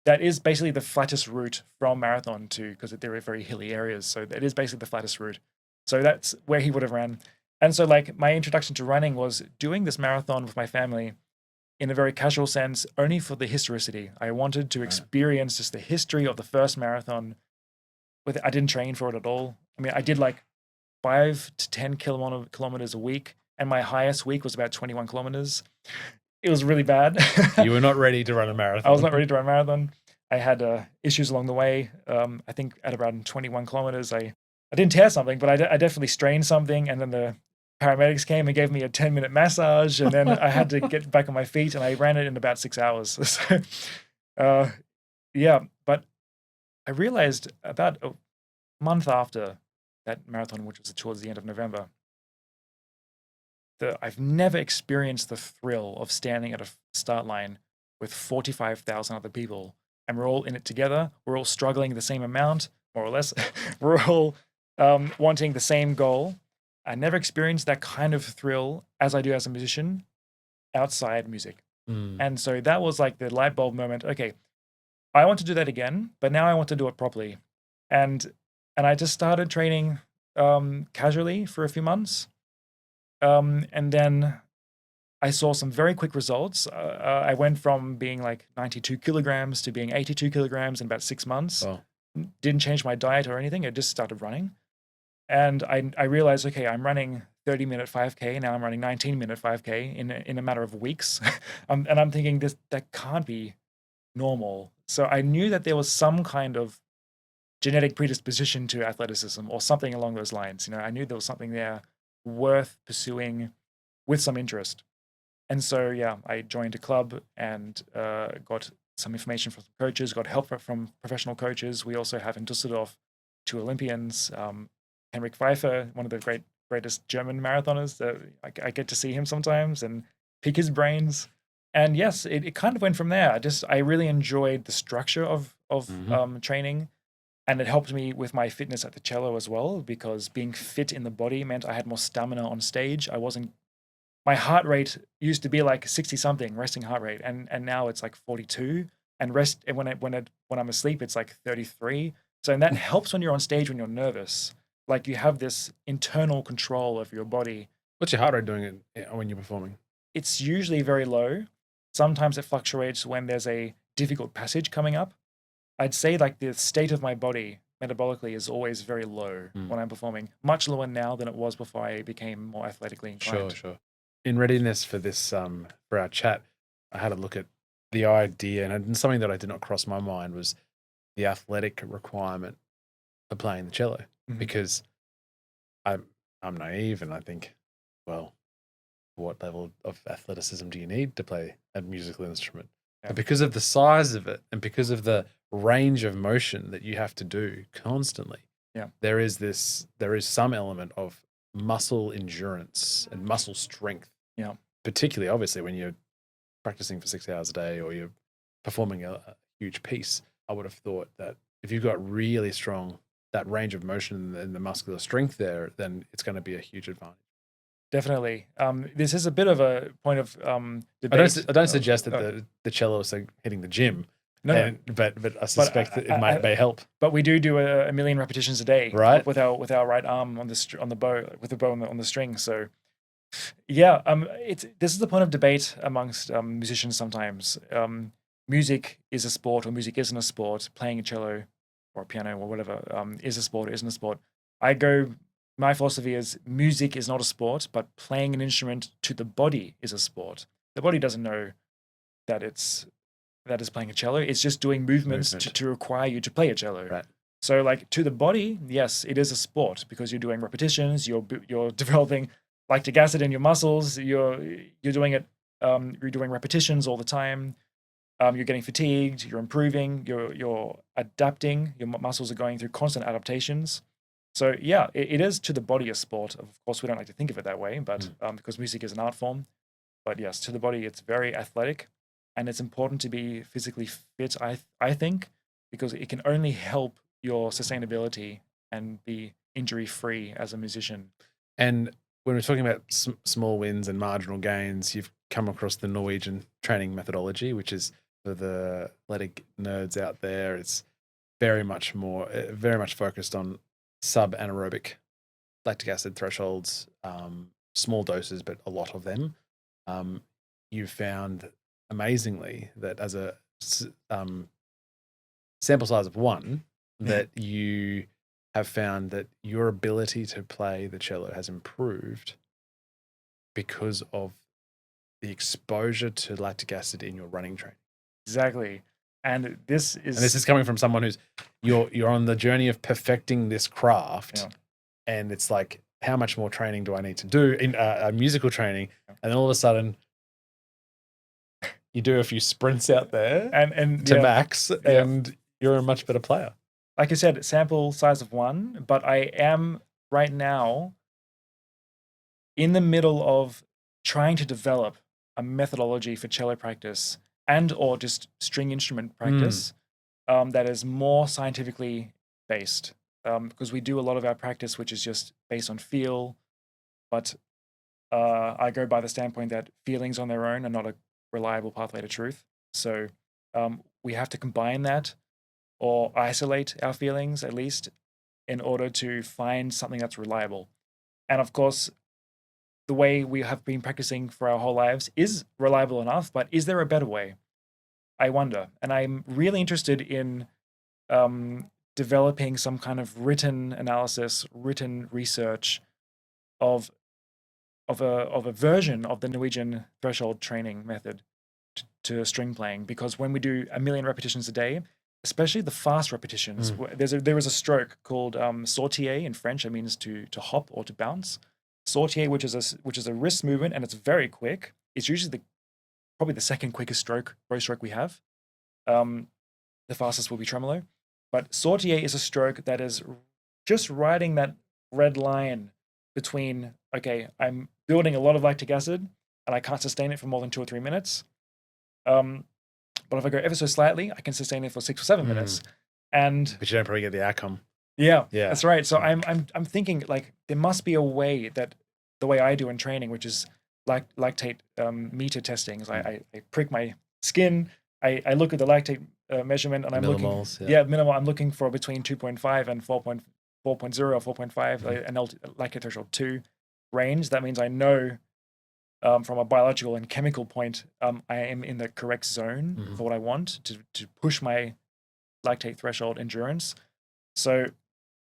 that is basically the flattest route from Marathon because they're very hilly areas. So that is basically the flattest route. So that's where he would have ran. And so like my introduction to running was doing this marathon with my family in a very casual sense, only for the historicity. I wanted to experience just the history of the first marathon. I didn't train for it at all. I mean, I did like 5 to 10 kilometers a week, and my highest week was about 21 kilometers. It was really bad. You were not ready to run a marathon. I was not ready to run a marathon. I had issues along the way. I think at around 21 kilometers, I didn't tear something, but I definitely strained something, and then the paramedics came and gave me a 10-minute massage, and then I had to get back on my feet, and I ran it in about 6 hours. So, yeah, but I realized about a month after that marathon, which was towards the end of November, I've never experienced the thrill of standing at a start line with 45,000 other people, and we're all in it together. We're all struggling the same amount, more or less. We're all wanting the same goal. I never experienced that kind of thrill as I do as a musician outside music. And so that was like the light bulb moment. Okay, I want to do that again, but now I want to do it properly. And I just started training casually for a few months. And then I saw some very quick results. I went from being like 92 kilograms to being 82 kilograms in about 6 months. Oh. Didn't change my diet or anything. I just started running. And I realized, okay, I'm running 30-minute 5K. Now I'm running 19-minute 5K in a matter of weeks. And I'm thinking that can't be normal. So I knew that there was some kind of genetic predisposition to athleticism or something along those lines. I knew there was something there worth pursuing with some interest. And so, yeah, I joined a club and got some information from coaches, got help from professional coaches. We also have in Dusseldorf 2 Olympians, Henrik Pfeiffer, one of the greatest German marathoners. I get to see him sometimes and pick his brains. And yes, it kind of went from there. I really enjoyed the structure of training. And it helped me with my fitness at the cello as well, because being fit in the body meant I had more stamina on stage. My heart rate used to be like 60 something resting heart rate, and now it's like 42. And when I'm asleep, it's like 33. So, and that helps when you're on stage when you're nervous. Like you have this internal control of your body. What's your heart rate doing when you're performing? It's usually very low. Sometimes it fluctuates when there's a difficult passage coming up. I'd say like the state of my body metabolically is always very low when I'm performing, much lower now than it was before I became more athletically inclined. Sure. In readiness for this, for our chat, I had a look at the idea, and something that did not cross my mind was the athletic requirement for playing the cello, because I'm naive, and I think, well, what level of athleticism do you need to play a musical instrument? Yeah. But because of the size of it and because of the range of motion that you have to do constantly, there is some element of muscle endurance and muscle strength. Yeah. Particularly, obviously, when you're practicing for 6 hours a day or you're performing a huge piece. I would have thought that if you've got really strong that range of motion and the muscular strength there, then it's going to be a huge advantage. Definitely. This is a bit of a point of debate. I don't suggest that the cellists are hitting the gym. No, but I suspect that it may help. But we do a million repetitions a day, right? With our right arm on the bow, with the bow on the string. So, yeah, this is the point of debate amongst musicians sometimes. Music is a sport, or music isn't a sport. Playing a cello or a piano or whatever is a sport or isn't a sport. My philosophy is music is not a sport, but playing an instrument to the body is a sport. The body doesn't know that it's playing a cello. It's just doing movements to require you to play a cello. Right. So, like, to the body, yes, it is a sport because you're doing repetitions. You're developing lactic acid in your muscles. You're doing it. You're doing repetitions all the time. You're getting fatigued. You're improving. You're adapting. Your muscles are going through constant adaptations. So yeah, it is to the body a sport. Of course, we don't like to think of it that way, but because music is an art form. But yes, to the body, it's very athletic, and it's important to be physically fit. I think because it can only help your sustainability and be injury free as a musician. And when we're talking about small wins and marginal gains, you've come across the Norwegian training methodology, which is for the athletic nerds out there. It's very much focused on sub-anaerobic lactic acid thresholds, small doses, but a lot of them. You found amazingly that as a sample size of one, that you have found that your ability to play the cello has improved because of the exposure to lactic acid in your running training. Exactly. And this is coming from someone who's you're on the journey of perfecting this craft, and it's like, how much more training do I need to do in musical training? And then all of a sudden, you do a few sprints out there and to max, and you're a much better player. Like I said, sample size of one, but I am right now in the middle of trying to develop a methodology for cello practice or just string instrument practice that is more scientifically based. Because we do a lot of our practice, which is just based on feel, but I go by the standpoint that feelings on their own are not a reliable pathway to truth. So we have to combine that or isolate our feelings, at least, in order to find something that's reliable. And of course, the way we have been practicing for our whole lives is reliable enough, but is there a better way? I wonder. And I'm really interested in developing some kind of written analysis, written research of a version of the Norwegian threshold training method to string playing. Because when we do a million repetitions a day, especially the fast repetitions, there is a stroke called sautier in French. It means to hop or to bounce. Sautier, which is a wrist movement, and it's very quick. It's usually probably the second quickest bow stroke we have. The fastest will be tremolo. But sautier is a stroke that is just riding that red line between, okay, I'm building a lot of lactic acid and I can't sustain it for more than 2 or 3 minutes. But if I go ever so slightly, I can sustain it for 6 or 7 minutes. But you don't probably get the outcome. Yeah, that's right. So I'm thinking, like, there must be a way that the way I do in training, which is lactate meter testing. Is I prick my skin, I look at the lactate measurement, and I'm millimoles, looking minimal. I'm looking for between 2.5 and 4.0 or 4.5 an lactate threshold 2 range. That means I know from a biological and chemical point, I am in the correct zone for what I want to push my lactate threshold endurance. So,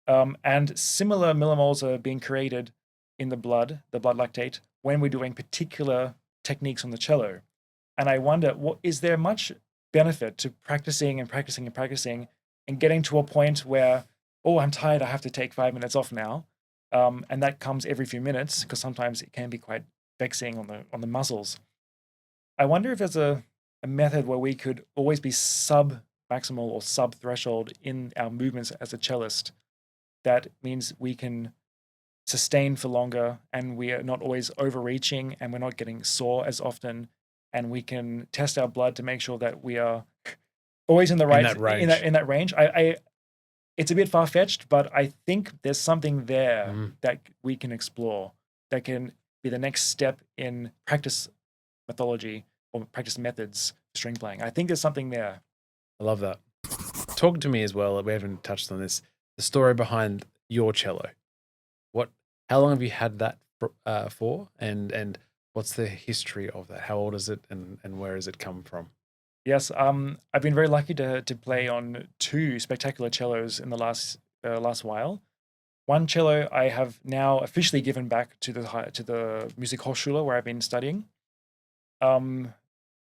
and similar millimoles are being created in the blood lactate, when we're doing particular techniques on the cello. And I wonder, is there much benefit to practicing and getting to a point where, oh, I'm tired, I have to take 5 minutes off now. And that comes every few minutes, because sometimes it can be quite vexing on the muscles. I wonder if there's a method where we could always be sub maximal or sub threshold in our movements as a cellist. That means we can sustain for longer, and we are not always overreaching, and we're not getting sore as often, and we can test our blood to make sure that we are always in the right that range. in that range. I it's a bit far fetched, but I think there's something there that we can explore that can be the next step in practice methodology or practice methods for string playing. I think there's something there. I love that. Talk to me as well. We haven't touched on this. The story behind your cello. How long have you had that for? And what's the history of that? How old is it, and where has it come from? Yes, I've been very lucky to play on 2 spectacular cellos in the last while. One cello I have now officially given back to the Musikhochschule where I've been studying,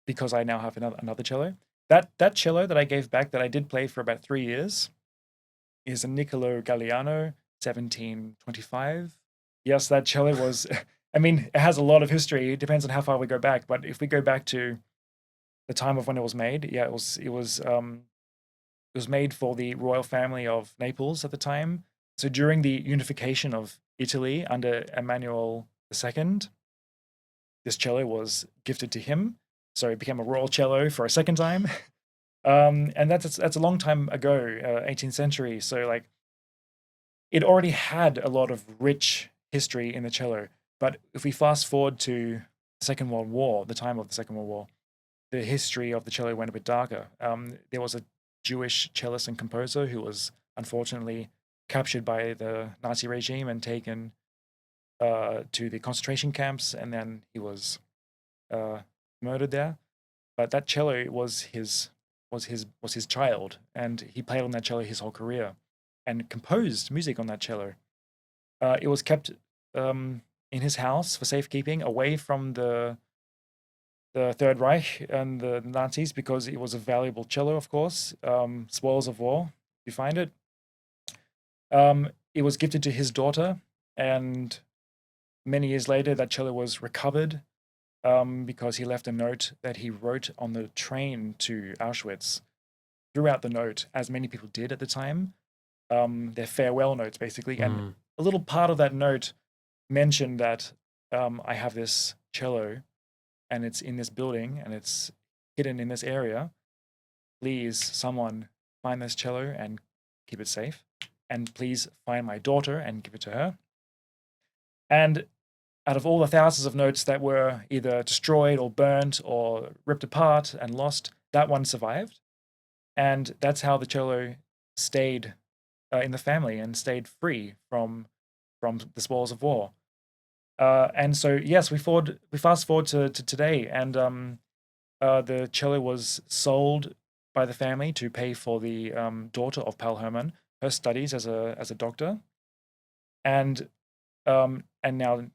because I now have another cello. That cello that I gave back, that I did play for about 3 years, is a Niccolo Galliano 1725. Yes, that cello was. I mean, it has a lot of history. It depends on how far we go back, but if we go back to the time of when it was made, yeah, it was made for the royal family of Naples at the time. So during the unification of Italy under Emmanuel II, this cello was gifted to him. So it became a royal cello for a second time. And that's a long time ago, 18th century. So like, it already had a lot of rich history in the cello. But if we fast forward to the Second World War, the time of the Second World War, the history of the cello went a bit darker. There was a Jewish cellist and composer who was unfortunately captured by the Nazi regime and taken to the concentration camps, and then he was murdered there. But that cello was his child, and he played on that cello his whole career and composed music on that cello. It was kept in his house for safekeeping, away from the Third Reich and the Nazis, because it was a valuable cello, of course. Spoils of war, you find it. It was gifted to his daughter, and many years later, that cello was recovered because he left a note that he wrote on the train to Auschwitz. Throughout the note, as many people did at the time, their farewell notes, basically. And a little part of that note mentioned that I have this cello, and it's in this building, and it's hidden in this area. Please, someone find this cello and keep it safe. And please find my daughter and give it to her. And out of all the thousands of notes that were either destroyed or burnt or ripped apart and lost, that one survived. And that's how the cello stayed in the family and stayed free from the spoils of war. And so, yes, we fast forward to today, and the cello was sold by the family to pay for the daughter of Paul Hermann, her studies as a doctor, and now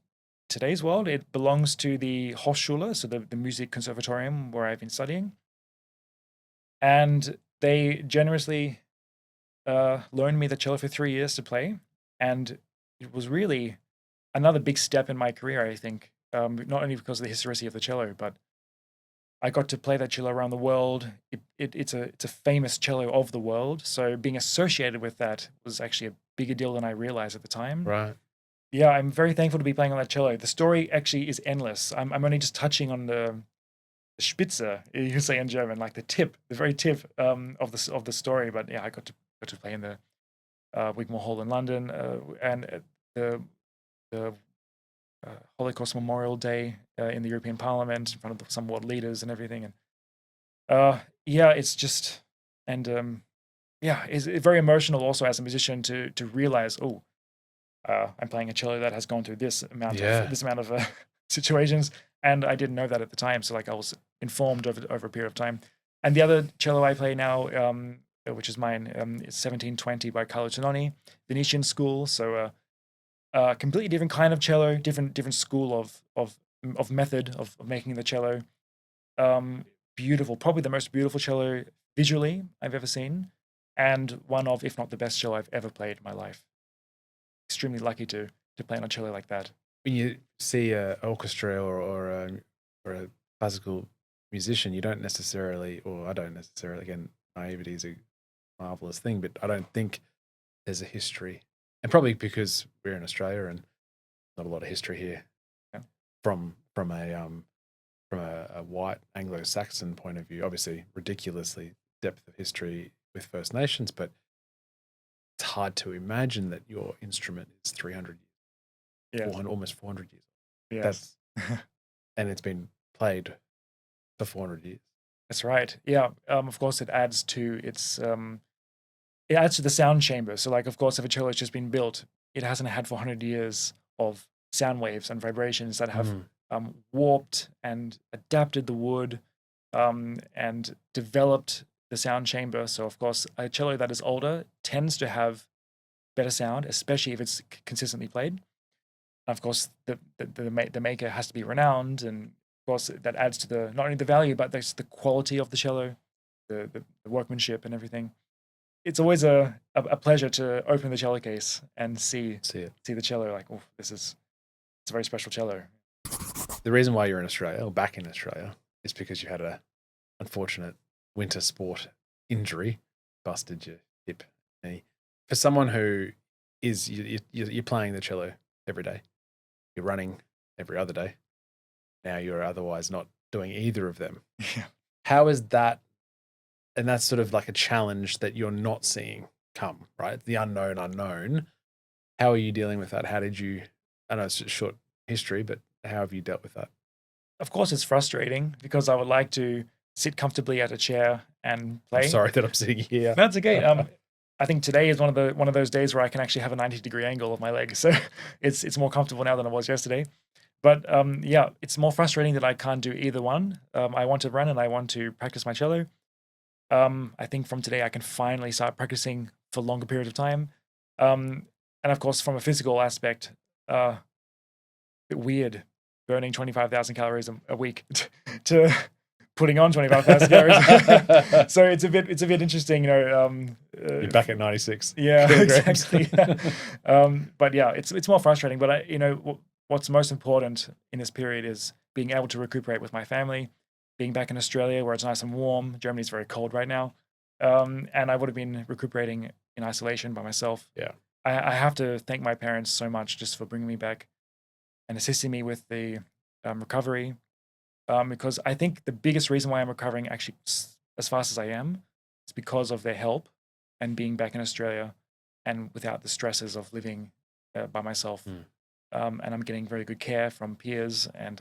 today's world, it belongs to the Hochschule, so the music conservatorium where I've been studying, and they generously loaned me the cello for 3 years to play, and it was really another big step in my career, I think, not only because of the historicity of the cello, but I got to play that cello around the world. It's a famous cello of the world, so being associated with that was actually a bigger deal than I realized at the time. Right. Yeah, I'm very thankful to be playing on that cello. The story actually is endless. I'm only just touching on the Spitze, you say in German, like the very tip of the story. But yeah, I got to play in the Wigmore Hall in London, and the Holocaust Memorial Day in the European Parliament in front of some world leaders and everything. And yeah, it's just, and yeah, it's very emotional also as a musician to realize, I'm playing a cello that has gone through this amount of situations, and I didn't know that at the time. So like I was informed over a period of time. And the other cello I play now, which is mine, is 1720 by Carlo Tononi, Venetian school. So completely different kind of cello, different school of method of making the cello. Beautiful, probably the most beautiful cello visually I've ever seen, and one of, if not the best cello I've ever played in my life. Extremely lucky to play on a cello like that. when you see a orchestra or a classical musician, you don't necessarily, or I don't necessarily, again, naivety is a marvelous thing, but I don't think there's a history. And probably because we're in Australia and not a lot of history here Yeah. from a white Anglo-Saxon point of view. Obviously, ridiculously depth of history with First Nations, but it's hard to imagine that your instrument is 300 years, Yes. 400, almost 400 years. Yes. And it's been played for 400 years. That's right. Yeah. Of course, it adds to it adds to the sound chamber. So, like, of course, if a cello has just been built, it hasn't had 400 years of sound waves and vibrations that have warped and adapted the wood and developed the sound chamber. So, of course, a cello that is older tends to have better sound, especially if it's consistently played. Of course, the maker has to be renowned, and of course, that adds to the not only the value, but that's the quality of the cello, the workmanship and everything. It's always a pleasure to open the cello case and see the cello. Like, oh, it's a very special cello. The reason why you're in Australia, or back in Australia, is because you had a unfortunate winter sport injury, busted your hip knee. For someone who is you're playing the cello every day, you're running every other day. Now you're otherwise not doing either of them. Yeah. How is that? And that's sort of like a challenge that you're not seeing come, right? The unknown. How are you dealing with that? How did you, I know it's a short history, but how have you dealt with that? Of course, it's frustrating because I would like to sit comfortably at a chair and play. I'm sorry that I'm sitting here. That's okay. I think today is one of those days where I can actually have a 90-degree angle of my leg, so it's more comfortable now than it was yesterday. But yeah, it's more frustrating that I can't do either one. I want to run and I want to practice my cello. I think from today I can finally start practicing for a longer period of time. And of course, from a physical aspect, a bit weird burning 25,000 calories a week to putting on 25,000 calories. So it's a bit interesting, You're back at 96. Yeah, kilograms. exactly. But yeah, it's more frustrating. But what's most important in this period is being able to recuperate with my family, being back in Australia where it's nice and warm. Germany's very cold right now. And I would have been recuperating in isolation by myself. Yeah. I have to thank my parents so much just for bringing me back and assisting me with the recovery. Because I think the biggest reason why I'm recovering actually as fast as I am is because of their help and being back in Australia and without the stresses of living by myself. And I'm getting very good care from peers and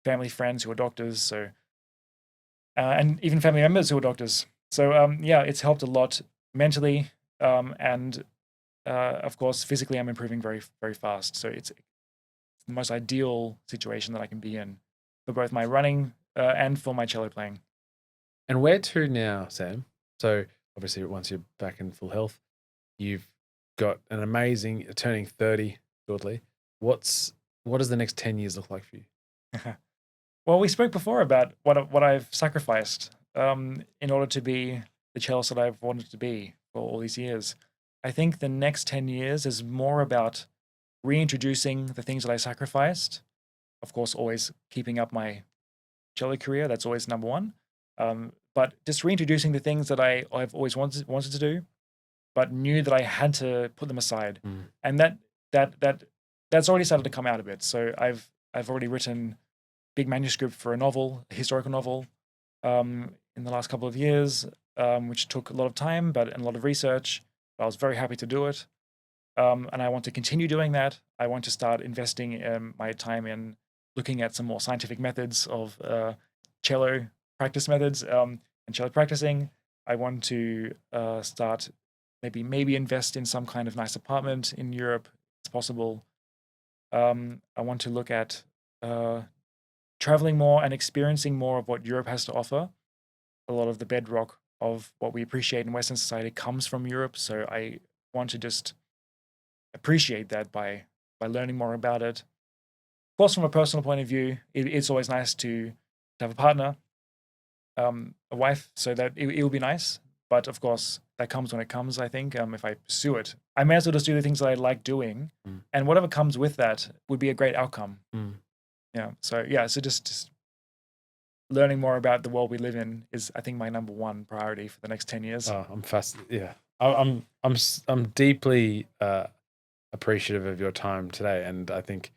family friends who are doctors. So, and even family members who are doctors. So yeah, it's helped a lot mentally, and of course physically I'm improving very, very fast. So it's the most ideal situation that I can be in for both my running and for my cello playing. And where to now, Sam? So obviously once you're back in full health, you've got an amazing, turning 30 shortly. What does the next 10 years look like for you? Well, we spoke before about what I've sacrificed in order to be the cellist that I've wanted to be for all these years. I think the next 10 years is more about reintroducing the things that I sacrificed. Of course, always keeping up my cello career. That's always number one. But just reintroducing the things that I've always wanted to do, but knew that I had to put them aside. And that's already started to come out a bit. So I've already written big manuscript for a novel, a historical novel, in the last couple of years, which took a lot of time and a lot of research. But I was very happy to do it. And I want to continue doing that. I want to start investing my time in looking at some more scientific methods of cello practice methods and cello practicing. I want to start maybe invest in some kind of nice apartment in Europe. It's possible. I want to look at traveling more and experiencing more of what Europe has to offer. A lot of the bedrock of what we appreciate in Western society comes from Europe. So I want to just appreciate that by learning more about it. Of course, from a personal point of view, it's always nice to have a partner, a wife, so that it will be nice. But of course, that comes when it comes, I think. If I pursue it, I may as well just do the things that I like doing, and whatever comes with that would be a great outcome. Yeah. So yeah. So just learning more about the world we live in is, I think, my number one priority for the next 10 years. Oh, I'm fascinated. Yeah, I'm deeply appreciative of your time today, and I think,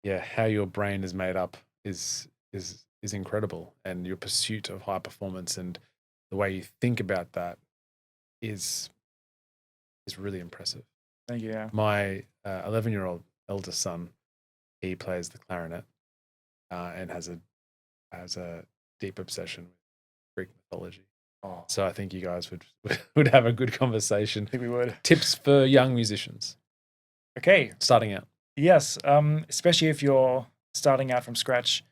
yeah, how your brain is made up is incredible, and your pursuit of high performance and the way you think about that is really impressive. Thank you. Yeah. My 11-year-old eldest son, he plays the clarinet and has a deep obsession with Greek mythology. Oh, So I think you guys would have a good conversation. I think we would. Tips for young musicians Okay. starting out. Yes. Especially if you're starting out from scratch,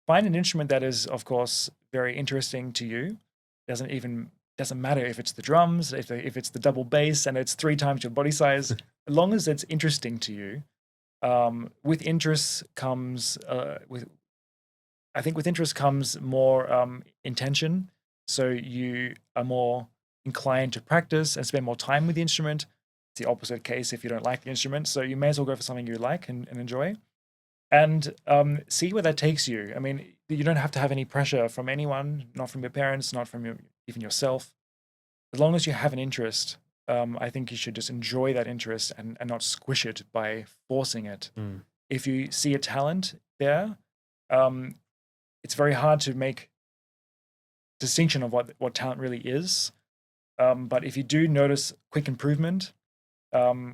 find an instrument that is, of course, very interesting to you. Doesn't matter if it's the drums, if it's the double bass and it's 3 times your body size, as long as it's interesting to you. With interest comes with interest comes more intention. So you are more inclined to practice and spend more time with the instrument. It's the opposite case if you don't like the instrument. So you may as well go for something you like and enjoy. And see where that takes you. I mean, you don't have to have any pressure from anyone, not from your parents, not from even yourself. As long as you have an interest, I think you should just enjoy that interest and not squish it by forcing it. If you see a talent there, it's very hard to make distinction of what talent really is. But if you do notice quick improvement,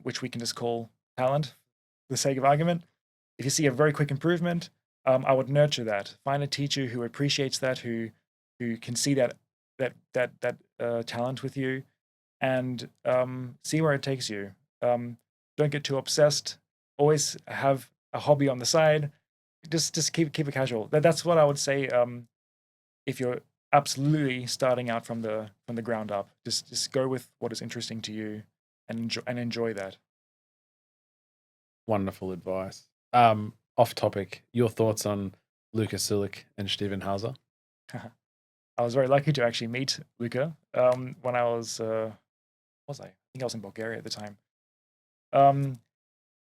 which we can just call talent for the sake of argument, if you see a very quick improvement, I would nurture that. Find a teacher who appreciates that, who can see that talent with you, and see where it takes you. Don't get too obsessed. Always have a hobby on the side. Just keep it casual. That's what I would say. If you're absolutely starting out from the ground up, just go with what is interesting to you and enjoy that. Wonderful advice. Off topic, your thoughts on Luca Sulik and Steven Hauser? I was very lucky to actually meet Luca when I was I think I was in Bulgaria at the time.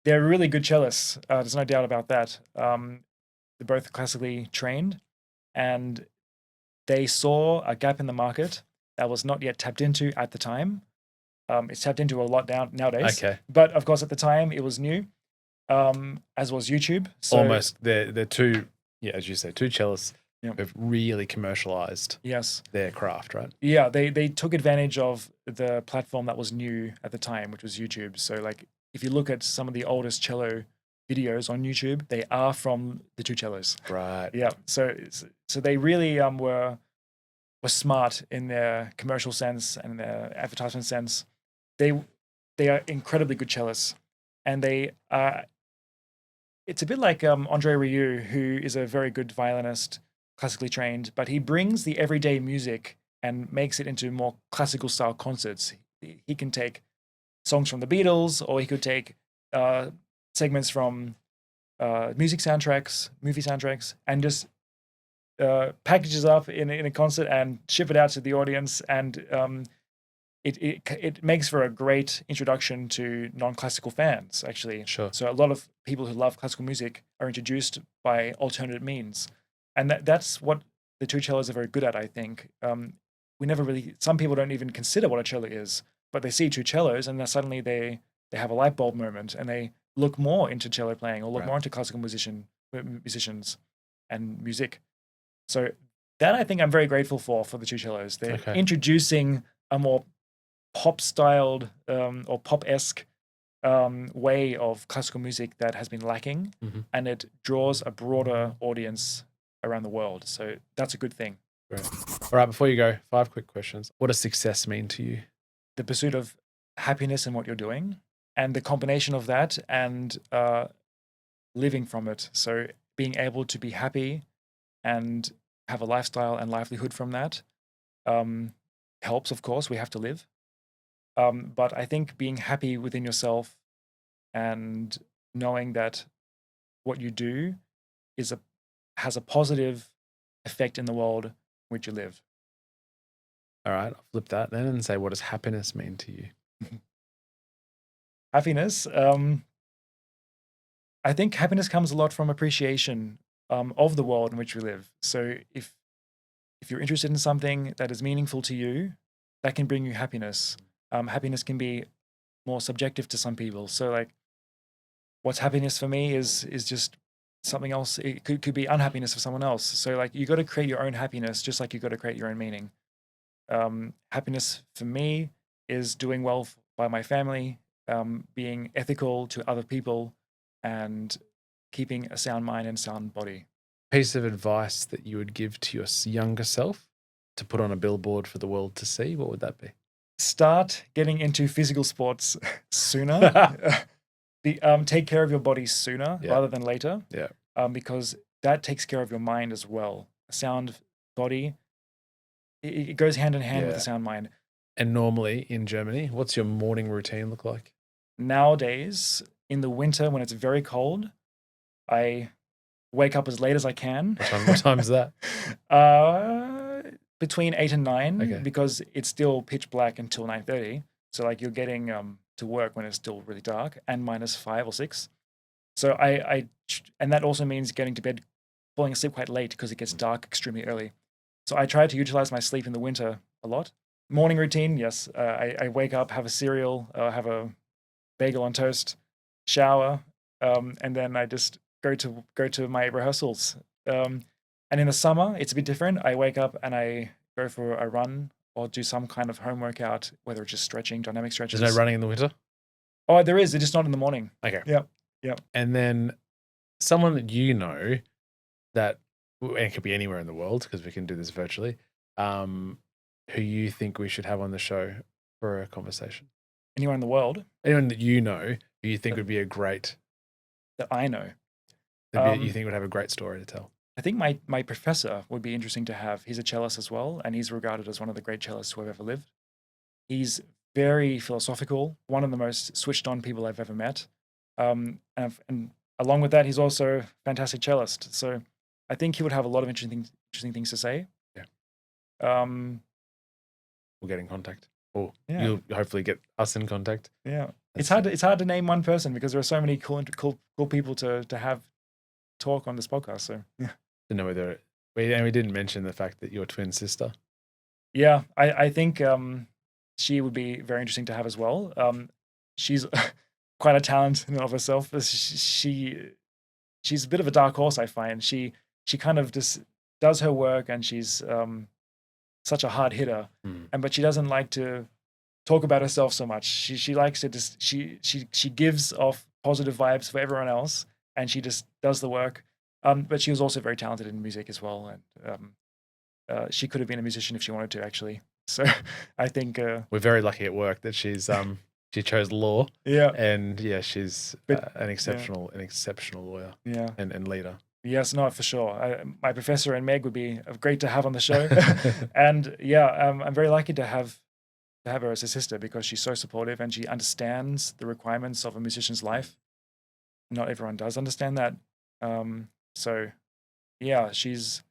They're really good cellists. There's no doubt about that. They're both classically trained, and they saw a gap in the market that was not yet tapped into at the time. It's tapped into a lot nowadays. Okay. But of course, at the time, it was new, as was YouTube. So, almost, they're two, yeah, as you say, two cellists who've really commercialized their craft, right? Yeah, they took advantage of the platform that was new at the time, which was YouTube. So, like, if you look at some of the oldest cello videos on YouTube, they are from the two cellos. Right. Yeah. So they really were smart in their commercial sense and their advertisement sense. They are incredibly good cellists, and it's a bit like Andre Rieu, who is a very good violinist, classically trained, but he brings the everyday music and makes it into more classical style concerts. He can take songs from the Beatles, or he could take segments from movie soundtracks, and just packages up in a concert and ship it out to the audience. And it makes for a great introduction to non-classical fans, actually. Sure. So a lot of people who love classical music are introduced by alternate means, and that's what the two cellos are very good at, I think. Some people don't even consider what a cello is, but they see two cellos and then suddenly they have a light bulb moment, and they look more into cello playing, or look more into classical musicians and music. So that, I think, I'm very grateful for the two cellos. They're introducing a more pop-styled or pop-esque way of classical music that has been lacking, and it draws a broader audience around the world. So that's a good thing. Great. All right, before you go, 5 quick questions. What does success mean to you? The pursuit of happiness in what you're doing, and the combination of that and living from it. So being able to be happy and have a lifestyle and livelihood from that helps, of course. We have to live. But I think being happy within yourself and knowing that what you do has a positive effect in the world in which you live. All right, I'll flip that then and say, what does happiness mean to you? Happiness. I think happiness comes a lot from appreciation of the world in which we live. So if you're interested in something that is meaningful to you, that can bring you happiness. Happiness can be more subjective to some people. So like, what's happiness for me is just something else. It could be unhappiness for someone else. So like, you got to create your own happiness, just like you got to create your own meaning. Happiness for me is doing well by my family, being ethical to other people, and keeping a sound mind and sound body. Piece of advice that you would give to your younger self to put on a billboard for the world to see, what would that be? Start getting into physical sports sooner. Take care of your body sooner rather than later. Yeah. Because that takes care of your mind as well. A sound body, it goes hand in hand with a sound mind. And normally in Germany, what's your morning routine look like? Nowadays, in the winter when it's very cold, I wake up as late as I can. What time is that? Between 8 and 9, Okay. because it's still pitch black until 9:30. So like, you're getting to work when it's still really dark, and -5 or 6. So and that also means getting to bed, falling asleep quite late because it gets dark extremely early. So I try to utilize my sleep in the winter a lot. Morning routine, yes. I wake up, have a cereal, have a bagel on toast, shower, and then I just go to my rehearsals. And in the summer, it's a bit different. I wake up and I go for a run or do some kind of home workout, whether it's just stretching, dynamic stretches. There's no running in the winter? Oh, there is. It's just not in the morning. Okay. Yep. And then someone that you know that, and it could be anywhere in the world because we can do this virtually, who you think we should have on the show for a conversation? Anyone in the world? Anyone that you know who you think would be a great... That I know. You think would have a great story to tell? I think my professor would be interesting to have. He's a cellist as well, and he's regarded as one of the great cellists who have ever lived. He's very philosophical, one of the most switched on people I've ever met. And along with that, he's also a fantastic cellist. So I think he would have a lot of interesting things to say. Yeah. We'll get in contact. Or you'll hopefully get us in contact. Yeah. It's hard to name one person because there are so many cool people to have talk on this podcast. So yeah. To know whether we didn't mention the fact that you're twin sister. Yeah, I think she would be very interesting to have as well. She's quite a talent in and of herself. She's a bit of a dark horse, I find. She kind of just does her work, and she's such a hard hitter. But she doesn't like to talk about herself so much. She likes to just she gives off positive vibes for everyone else, and she just does the work. But she was also very talented in music as well, and she could have been a musician if she wanted to, actually. So I think we're very lucky at work that she's she chose law. Yeah, and she's an exceptional lawyer. Yeah, and leader. Yes, no, for sure. My professor and Meg would be great to have on the show, and I'm very lucky to have her as a sister because she's so supportive and she understands the requirements of a musician's life. Not everyone does understand that. So she's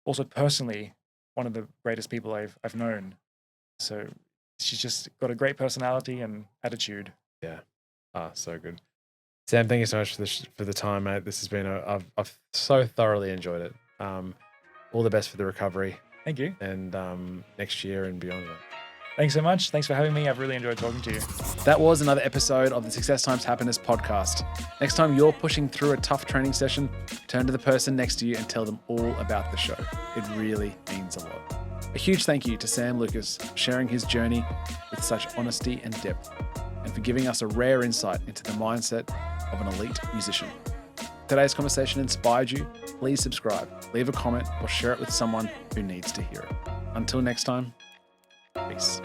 also personally one of the greatest people I've known. So she's just got a great personality and attitude. Yeah. So good. Sam, thank you so much for the time, mate. This has been I've so thoroughly enjoyed it. All the best for the recovery. Thank you. And next year and beyond. Thanks so much. Thanks for having me. I've really enjoyed talking to you. That was another episode of the Success Times Happiness podcast. Next time you're pushing through a tough training session, turn to the person next to you and tell them all about the show. It really means a lot. A huge thank you to Sam Lucas for sharing his journey with such honesty and depth, and for giving us a rare insight into the mindset of an elite musician. If today's conversation inspired you, please subscribe, leave a comment, or share it with someone who needs to hear it. Until next time, peace.